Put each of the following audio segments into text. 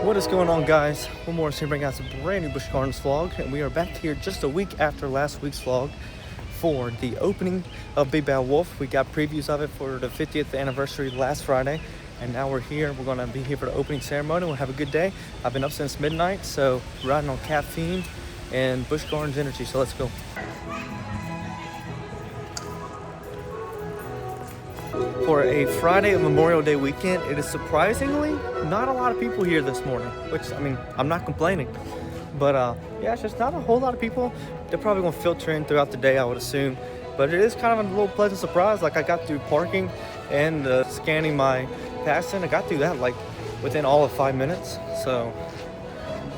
What is going on, guys? One more to bring out a brand new Busch Gardens vlog, and we are back here just a week after last week's vlog for the opening of Big Bad Wolf. We got previews of it for the 50th anniversary last Friday, and now we're here. We're going to be here for the opening ceremony. We'll have a good day. I've been up since midnight, so riding on caffeine and Busch Gardens energy, so let's go. For a Friday Memorial Day weekend, it is surprisingly not a lot of people here this morning, which, I mean, I'm not complaining. But yeah, it's just not a whole lot of people. They're probably gonna filter in throughout the day, I would assume. But it is kind of a little pleasant surprise. Like, I got through parking and scanning my pass in. I got through that like within all of 5 minutes. So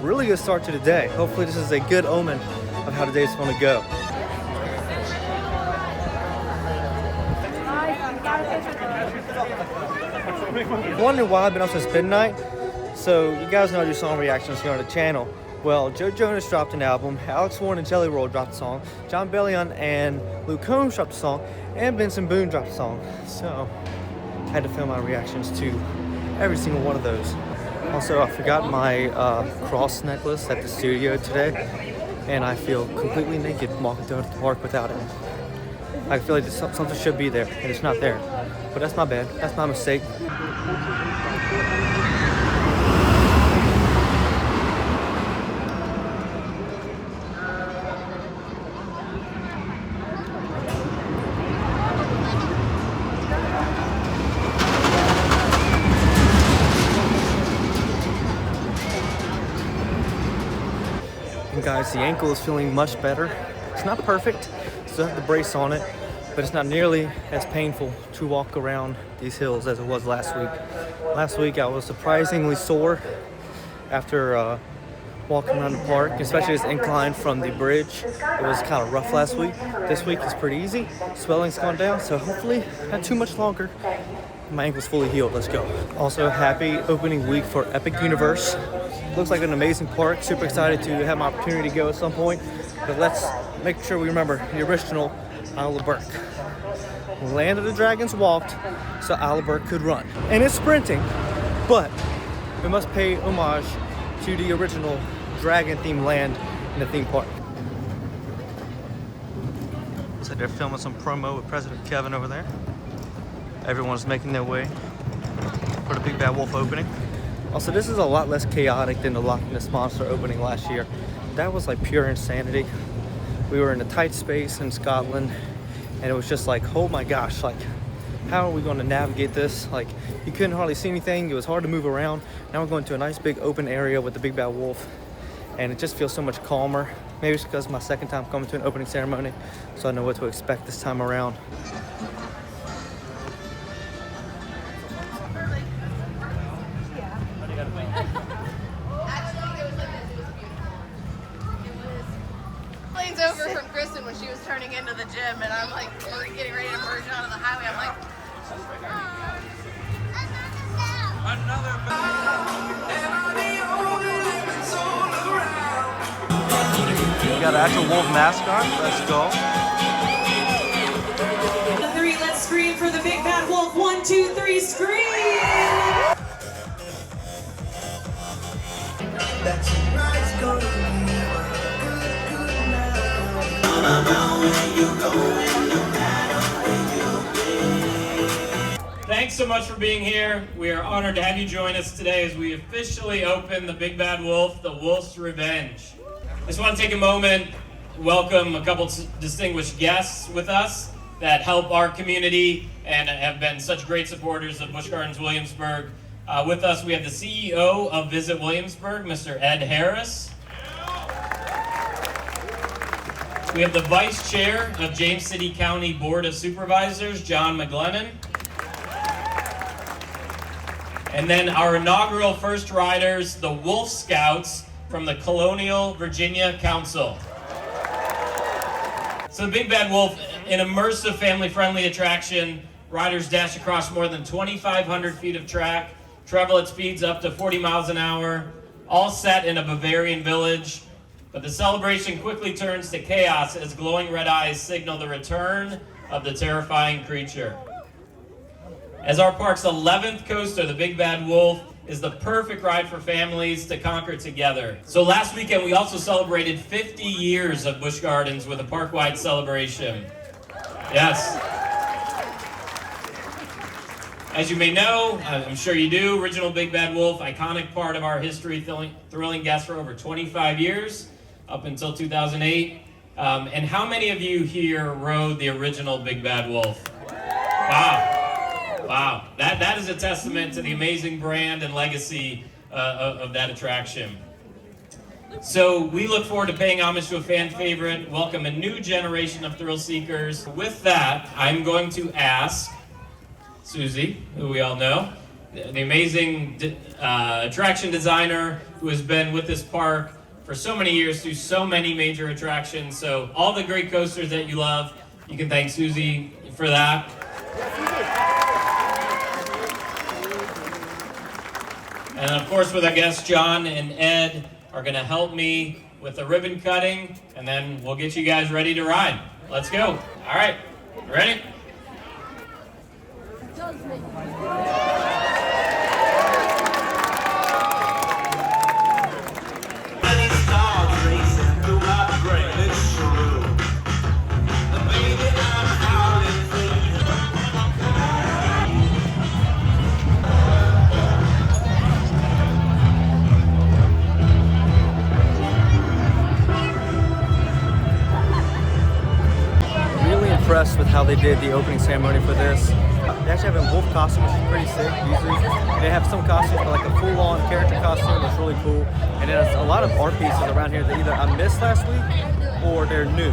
really good start to the day. Hopefully this is a good omen of how the day is gonna go. Wondering why I've been up since midnight. So you guys know I do song reactions here on the channel. Well, Joe Jonas dropped an album, Alex Warren and Jelly Roll dropped a song, John Bellion and Luke Combs dropped a song, and Benson Boone dropped a song. So I had to film my reactions to every single one of those. Also, I forgot my cross necklace at the studio today, and I feel completely naked walking through the park without it. I feel like something should be there, and it's not there. But that's my bad. That's my mistake. And guys, the ankle is feeling much better. It's not perfect. Still have the brace on it, but it's not nearly as painful to walk around these hills as it was last week. Last week I was surprisingly sore after walking around the park, especially this incline from the bridge. It was kind of rough last week. This week is pretty easy. Swelling's gone down, so hopefully not too much longer. My ankle's fully healed. Let's go. Also, happy opening week for Epic Universe. Looks like an amazing park. Super excited to have my opportunity to go at some point. But let's make sure we remember the original Isle of Burke. Land of the Dragons walked, so Isle of Burke could run. And it's sprinting, but we must pay homage to the original dragon-themed land in the theme park. Looks like they're filming some promo with President Kevin over there. Everyone's making their way for the Big Bad Wolf opening. Also, this is a lot less chaotic than the Loch Ness Monster opening last year. That was like pure insanity. We were in a tight space in Scotland, and it was just like, oh my gosh, like, how are we going to navigate this? Like, you couldn't hardly see anything. It was hard to move around. Now we're going to a nice big open area with the Big Bad Wolf, and it just feels so much calmer. Maybe it's because it's my second time coming to an opening ceremony, so I know what to expect this time around. Over from Kristen when she was turning into the gym, and I'm like getting ready to merge onto the highway. I'm like, We got an actual wolf mascot. Let's go. 3, let's scream for the Big Bad Wolf. 1, 2, 3, scream! That's gonna be Thanks so much for being here. We are honored to have you join us today as we officially open the Big Bad Wolf, the Wolf's Revenge. I just want to take a moment, welcome a couple distinguished guests with us that help our community and have been such great supporters of Busch Gardens Williamsburg. With us, we have the CEO of Visit Williamsburg, Mr. Ed Harris. We have the Vice Chair of James City County Board of Supervisors, John McGlennon. And then our inaugural first riders, the Wolf Scouts from the Colonial Virginia Council. So the Big Bad Wolf, an immersive family-friendly attraction. Riders dash across more than 2,500 feet of track, travel at speeds up to 40 miles an hour, all set in a Bavarian village. But the celebration quickly turns to chaos as glowing red eyes signal the return of the terrifying creature. As our park's 11th coaster, the Big Bad Wolf is the perfect ride for families to conquer together. So last weekend we also celebrated 50 years of Busch Gardens with a park-wide celebration. Yes. As you may know, I'm sure you do, original Big Bad Wolf, iconic part of our history, thrilling guests for over 25 years, up until 2008. And how many of you here rode the original Big Bad Wolf? Wow. Wow, that is a testament to the amazing brand and legacy of that attraction. So we look forward to paying homage to a fan favorite, welcome a new generation of thrill seekers. With that, I'm going to ask Susie, who we all know, the amazing attraction designer who has been with this park for so many years through so many major attractions. So all the great coasters that you love, you can thank Susie for that. And of course, with our guests, John and Ed are gonna help me with the ribbon cutting, and then we'll get you guys ready to ride. Let's go. All right, ready? Impressed with how they did the opening ceremony for this. They actually have a wolf costume, which is pretty sick. Usually they have some costumes, but like a full-on character costume is really cool. And there's a lot of art pieces around here that either I missed last week or they're new.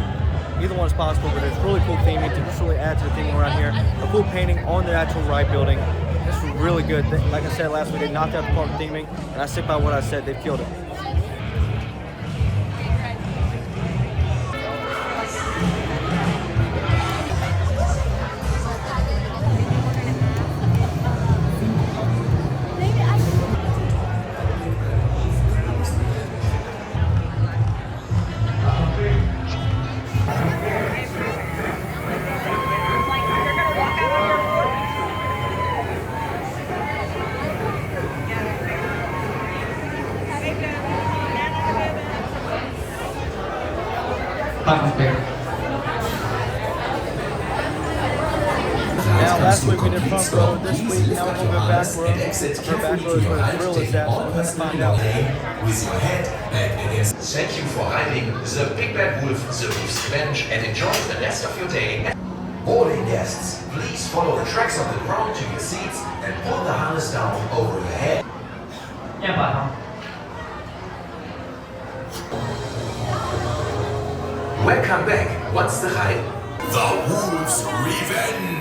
Either one is possible, but it's really cool theming to just really add to the theming around here. A cool painting on the actual ride building. It's really good. Like I said last week, they knocked out the park theming, and I stick by what I said. They killed it. Now last week we did front row, this week now we're going to go back row. Our back row is where the thrill is at, so let's find out. Thank you for riding the Big Bad Wolf, the Wolf's Revenge, and enjoy the rest of your day. Boarding guests, please follow the tracks on the ground to your seats and pull the harness down over your head. Welcome back. What's the ride? The Wolf's Revenge.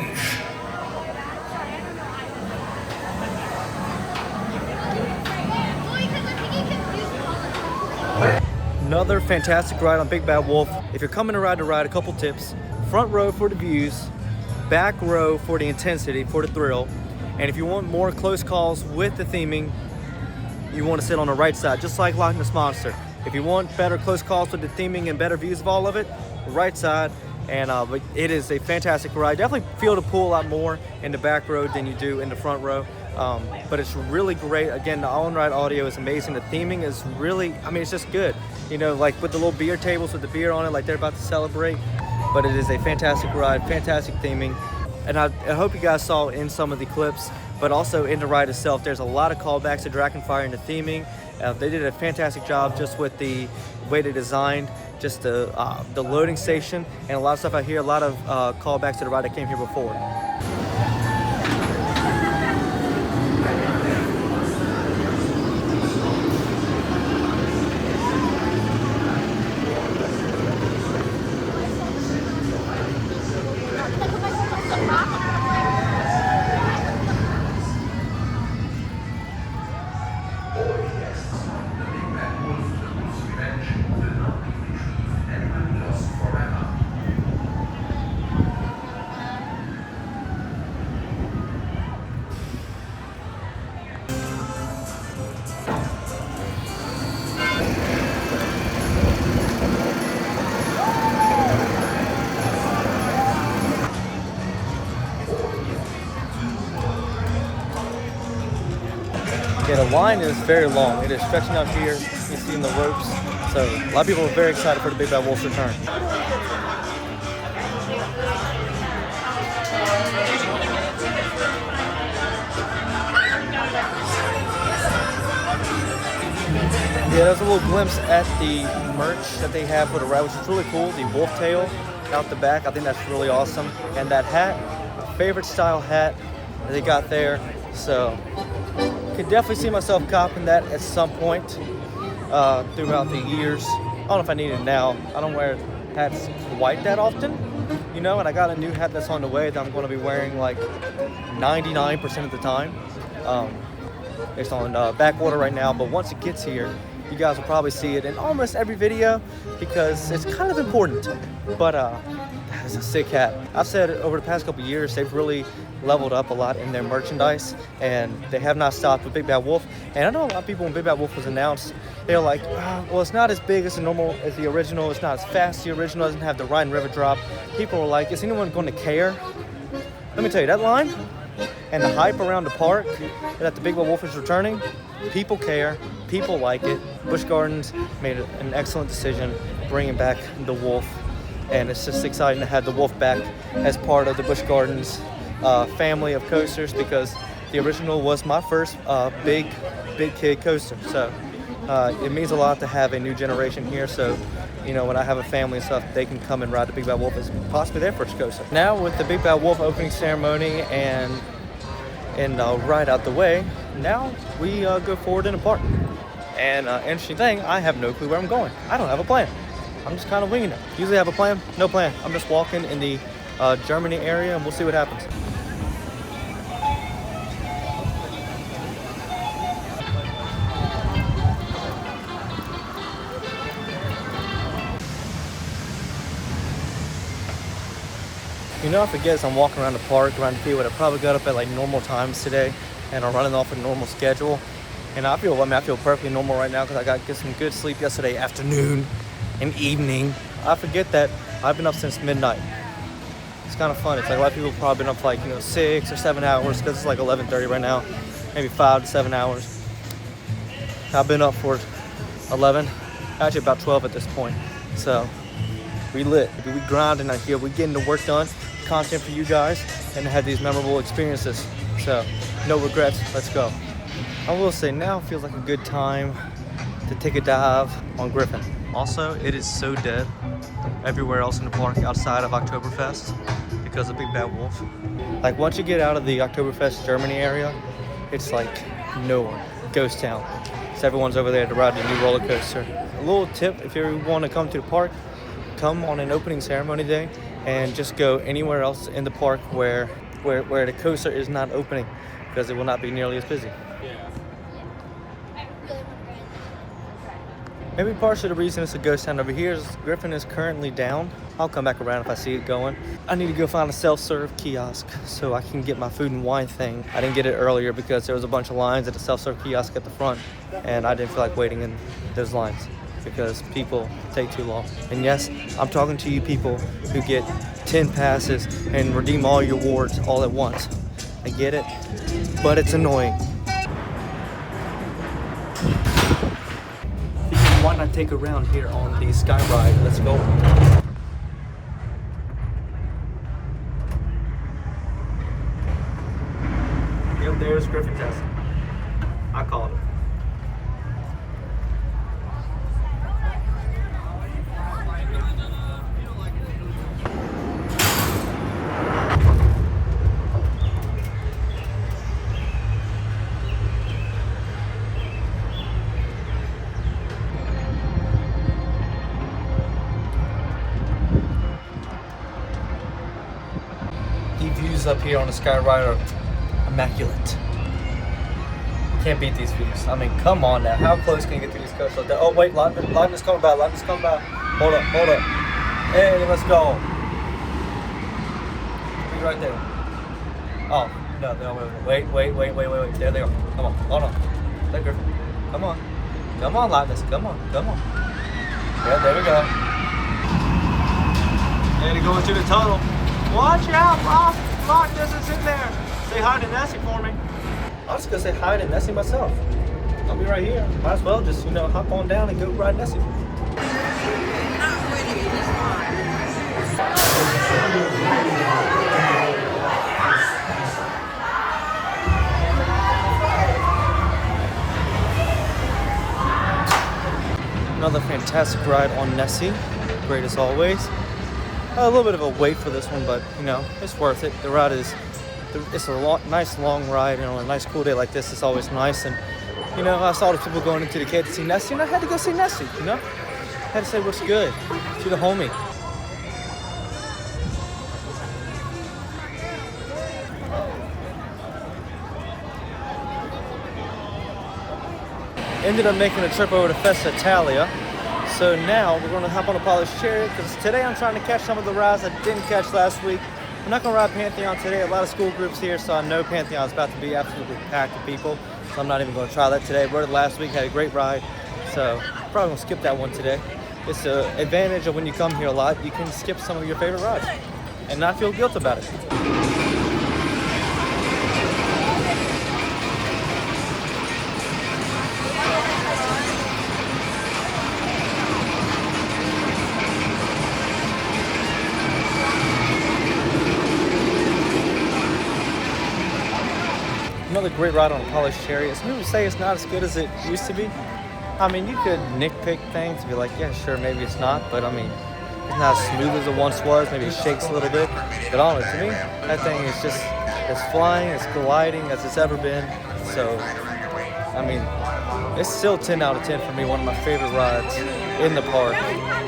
Another fantastic ride on Big Bad Wolf. If you're coming to ride, a couple tips. Front row for the views, back row for the intensity, for the thrill. And if you want more close calls with the theming, you want to sit on the right side, just like Loch Ness Monster. If you want better close calls with the theming and better views of all of it, the right side. And but it is a fantastic ride. Definitely feel the pool a lot more in the back row than you do in the front row. But it's really great. Again, the on-ride audio is amazing. The theming is really, I mean, it's just good. You know, like with the little beer tables with the beer on it, like they're about to celebrate. But it is a fantastic ride, fantastic theming. And I hope you guys saw in some of the clips, but also in the ride itself, there's a lot of callbacks to Dragonfire and the theming. They did a fantastic job just with the way they designed just the loading station and a lot of stuff. I hear a lot of callbacks to the ride that came here before. Yeah, the line is very long. It is stretching out here. You can see in the ropes. So a lot of people are very excited for the Big Bad Wolf's return. Yeah, there's a little glimpse at the merch that they have for the ride, which is really cool. The wolf tail out the back. I think that's really awesome. And that hat, favorite style hat that they got there. So could definitely see myself copping that at some point throughout the years. I don't know if I need it now. I don't wear hats quite that often, you know, and I got a new hat that's on the way that I'm going to be wearing like 99% of the time. It's on backwater right now, but once it gets here, you guys will probably see it in almost every video because it's kind of important. But that is a sick hat. I've said over the past couple years, they've really leveled up a lot in their merchandise, and they have not stopped with Big Bad Wolf. And I know a lot of people, when Big Bad Wolf was announced, they're like, oh, well, it's not as big as the original. It's not as fast as the original. It doesn't have the Rhine River drop. People were like, is anyone going to care? Let me tell you, that line and the hype around the park that the Big Bad Wolf is returning, people care, people like it. Busch Gardens made an excellent decision bringing back the Wolf, and it's just exciting to have the Wolf back as part of the Busch Gardens family of coasters, because the original was my first big kid coaster. So it means a lot to have a new generation here. So, you know, when I have a family and stuff, they can come and ride the Big Bad Wolf as possibly their first coaster. Now with the Big Bad Wolf opening ceremony and right out the way, now we go forward in the park. And interesting thing, I have no clue where I'm going. I don't have a plan. I'm just kind of winging it. Usually I have a plan, no plan. I'm just walking in the Germany area, and we'll see what happens. You know, I forget as I'm walking around the park, around the field, I probably got up at like normal times today, and I'm running off a normal schedule. And I feel perfectly normal right now because I got some good sleep yesterday afternoon and evening. I forget that I've been up since midnight. It's kind of fun. It's like a lot of people have probably been up for like, 6 or 7 hours, because it's like 11:30 right now, maybe 5 to 7 hours. I've been up for 11, actually about 12 at this point. So we lit, we grinding out here, we getting the work done, content for you guys, and have these memorable experiences. So no regrets, let's go. I will say now feels like a good time to take a dive on Griffin. Also, it is so dead everywhere else in the park outside of Oktoberfest because of Big Bad Wolf. Like once you get out of the Oktoberfest Germany area, it's like no one, ghost town. So everyone's over there to ride the new roller coaster. A little tip, if you want to come to the park, come on an opening ceremony day and just go anywhere else in the park where the coaster is not opening, because it will not be nearly as busy. Maybe partially the reason it's a ghost town over here is Griffin is currently down. I'll come back around if I see it going. I need to go find a self-serve kiosk so I can get my food and wine thing. I didn't get it earlier because there was a bunch of lines at the self-serve kiosk at the front, and I didn't feel like waiting in those lines because people take too long. And yes, I'm talking to you people who get 10 passes and redeem all your awards all at once. I get it, but it's annoying. Why not take a round here on the Sky Ride? Let's go. Yep, there's Griffin Test. I called it. Views up here on the Sky Ride are immaculate. Can't beat these views. I mean, come on now. How close can you get to these coasters? Oh wait, lightning's coming by. Lightning's coming by. Hold up. Hey, let's go. Be right there. Oh no, wait. There they are. Come on, hold on. There, Griffin. Come on, lightness. Come on. Yeah, there we go. There to go into the tunnel. Watch out, Loch Ness is in there. Say hi to Nessie for me. I'll just go say hi to Nessie myself. I'll be right here. Might as well just, hop on down and go ride Nessie. Another fantastic ride on Nessie. Great as always. A little bit of a wait for this one, but it's worth it. The ride it's a nice long ride. On a nice cool day like this, it's always nice. And I saw the people going into the cave to see Nessie, and I had to go see Nessie. I had to say what's good to the homie. Ended up making a trip over to Festa Italia. So now we're going to hop on a polished chariot because today I'm trying to catch some of the rides I didn't catch last week. I'm not going to ride Pantheon today. A lot of school groups here, so I know Pantheon is about to be absolutely packed with people. So I'm not even going to try that today. Rode it last week, had a great ride. So probably going to skip that one today. It's the advantage of when you come here a lot, you can skip some of your favorite rides and not feel guilt about it. Another great ride on a polished chariot. Some people say it's not as good as it used to be. I mean, you could nitpick things and be like, yeah, sure, maybe it's not, but I mean, it's not as smooth as it once was. Maybe it shakes a little bit. But honestly, to me, that thing is just as flying, as gliding as it's ever been. So, I mean, it's still 10 out of 10 for me. One of my favorite rides in the park.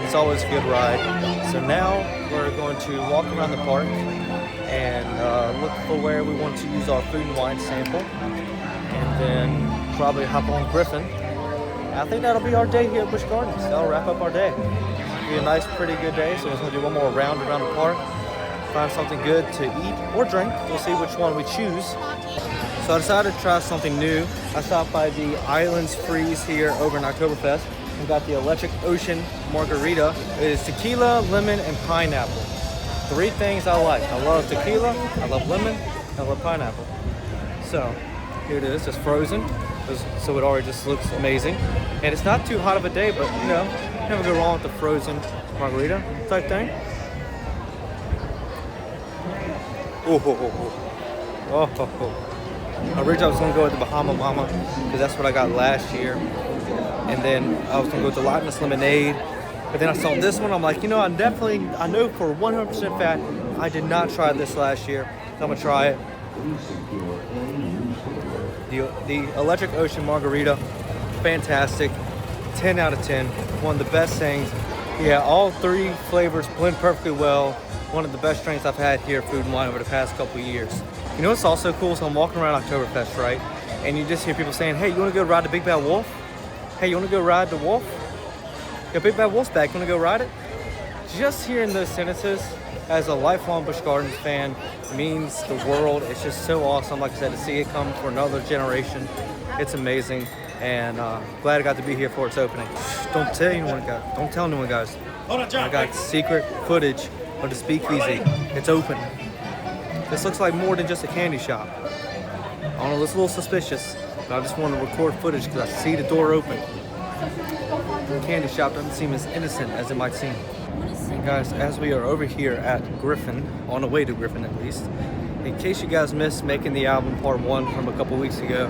It's always a good ride. So now we're going to walk around the park and look for where we want to use our food and wine sample, and then probably hop on Griffin. I think that'll be our day here at Busch Gardens. That'll wrap up our day. It'll be a nice, pretty good day. So we're going to do one more round around the park, find something good to eat or drink. We'll see which one we choose. So I decided to try something new. I stopped by the Islands Freeze here over in Oktoberfest and got the Electric Ocean Margarita. It is tequila, lemon, and pineapple. 3 things I like. I love tequila, I love lemon, and I love pineapple. So here it is, it's frozen. So it already just looks amazing. And it's not too hot of a day, but never go wrong with the frozen margarita type thing. Originally I was gonna go with the Bahama Mama because that's what I got last year. And then I was gonna go with the Lightness Lemonade. But then I saw this one, I'm like, I know for 100% fact, I did not try this last year. So I'm gonna try it. The Electric Ocean Margarita, fantastic, 10 out of 10. One of the best things. Yeah, all 3 flavors blend perfectly well. One of the best drinks I've had here at Food and Wine over the past couple of years. You know what's also cool? So I'm walking around Oktoberfest, right? And you just hear people saying, hey, you wanna go ride the Big Bad Wolf? Hey, you wanna go ride the Wolf? Yeah, Big Bad Wolf's back, wanna go ride it? Just hearing those sentences as a lifelong Busch Gardens fan means the world. It's just so awesome, like I said, to see it come for another generation. It's amazing, and glad I got to be here for its opening. Don't tell anyone, guys. Don't tell anyone, guys. I got secret footage of the Speakeasy. It's open. This looks like more than just a candy shop. I don't know, it's a little suspicious, but I just want to record footage because I see the door open. The candy shop doesn't seem as innocent as it might seem. And guys, as we are over here at Griffin, on the way to Griffin at least, in case you guys missed making the album part 1 from a couple weeks ago,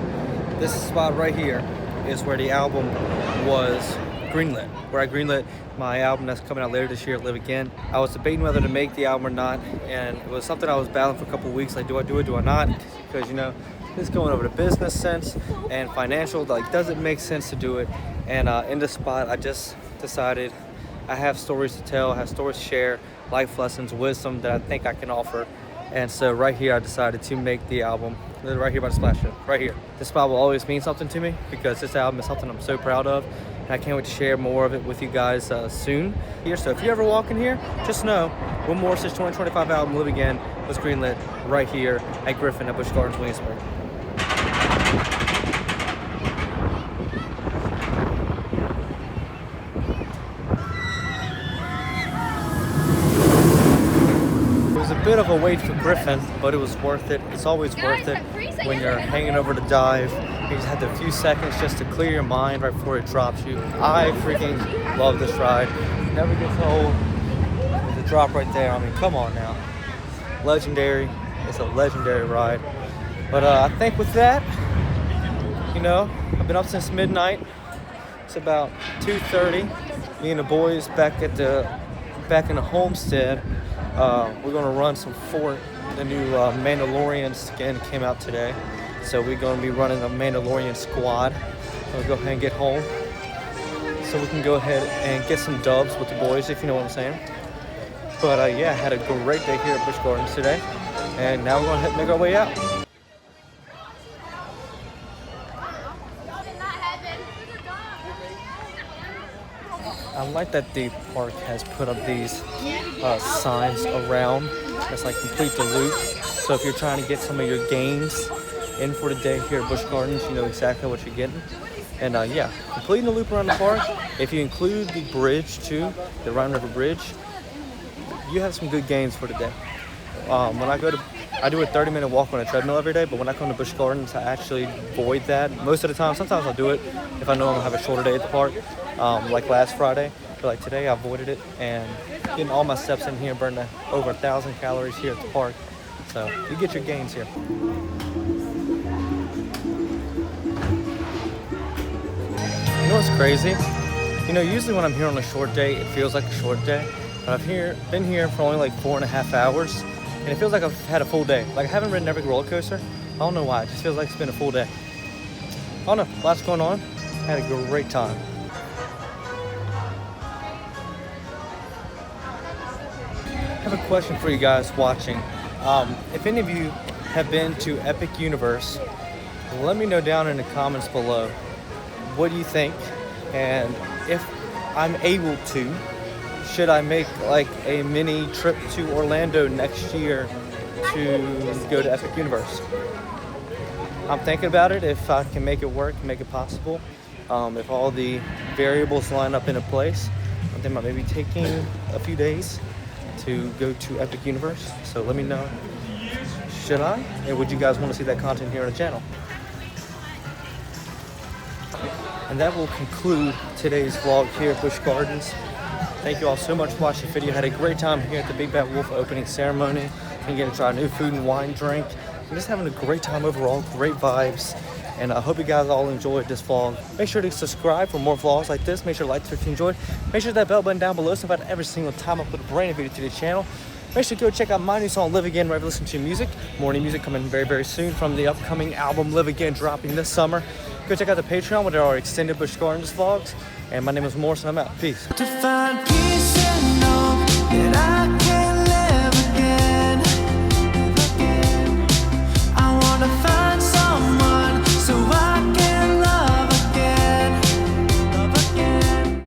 this spot right here is where the album was greenlit, where I greenlit my album that's coming out later this year, Live Again. I was debating whether to make the album or not, and it was something I was battling for a couple of weeks, like do I do it, do I not? Because it's going over the business sense and financial, like does it make sense to do it? And in this spot, I just decided I have stories to tell, I have stories to share, life lessons, wisdom that I think I can offer. And so right here, I decided to make the album, right here by the splash pad, right here. This spot will always mean something to me because this album is something I'm so proud of. And I can't wait to share more of it with you guys soon. So if you ever walk in here, just know Will Morris's 2025 album, Live Again, was greenlit right here at Griffin at Busch Gardens, Williamsburg. bit of a wait for Griffin, but it was worth it. It's always worth it when you're hanging over to dive. You just have a few seconds just to clear your mind right before it drops you. I freaking love this ride. Never gets old. The drop right there. I mean, come on now. Legendary. It's a legendary ride. But I think with that, you know, I've been up since midnight. It's about 2:30. Me and the boys back in the homestead. We're gonna run some Fort. The new Mandalorian skin came out today, so we're gonna be running a Mandalorian squad. So we'll go ahead and get home, so we can go ahead and get some dubs with the boys, if you know what I'm saying. But yeah, had a great day here at Busch Gardens today, and now we're gonna make our way out. I like that the park has put up these signs around that's like complete the loop. So if you're trying to get some of your gains in for the day here at Busch Gardens, you know exactly what you're getting. And yeah, completing the loop around the park. If you include the bridge too, the Rhine River Bridge, you have some good gains for the day. When I do a 30-minute walk on a treadmill every day, but when I come to Busch Gardens, I actually avoid that most of the time. Sometimes I'll do it if I know I'm gonna have a shorter day at the park, like last Friday. But like today, I avoided it, and getting all my steps in here, burning over 1,000 calories here at the park. So you get your gains here. You know what's crazy? You know, usually when I'm here on a short day, it feels like a short day. But I've been here for only like 4.5 hours, and it feels like I've had a full day. Like I haven't ridden every roller coaster. I don't know why. It just feels like it's been a full day. I don't know. Lots going on. Had a great time. I have a question for you guys watching. If any of you have been to Epic Universe, let me know down in the comments below. What do you think? And if I'm able to, should I make like a mini trip to Orlando next year to go to Epic Universe? I'm thinking about it. If I can make it work, make it possible. If all the variables line up in a place, I think I may be taking a few days to go to Epic Universe. So let me know. Should I? And would you guys want to see that content here on the channel? And that will conclude today's vlog here at Busch Gardens. Thank you all so much for watching the video. Had a great time here at the Big Bad Wolf opening ceremony. And getting to try new food and wine drink. I'm just having a great time overall, great vibes. And I hope you guys all enjoyed this vlog. Make sure to subscribe for more vlogs like this. Make sure to like if you enjoyed. Make sure that bell button down below so about every single time I put a brand new video to the channel. Make sure to go check out my new song, Live Again, where I listen to music. More new music coming very, very soon from the upcoming album, Live Again, dropping this summer. Go check out the Patreon where there are extended Busch Gardens vlogs. And my name is Morris and I'm out. Peace. To find peace and know that I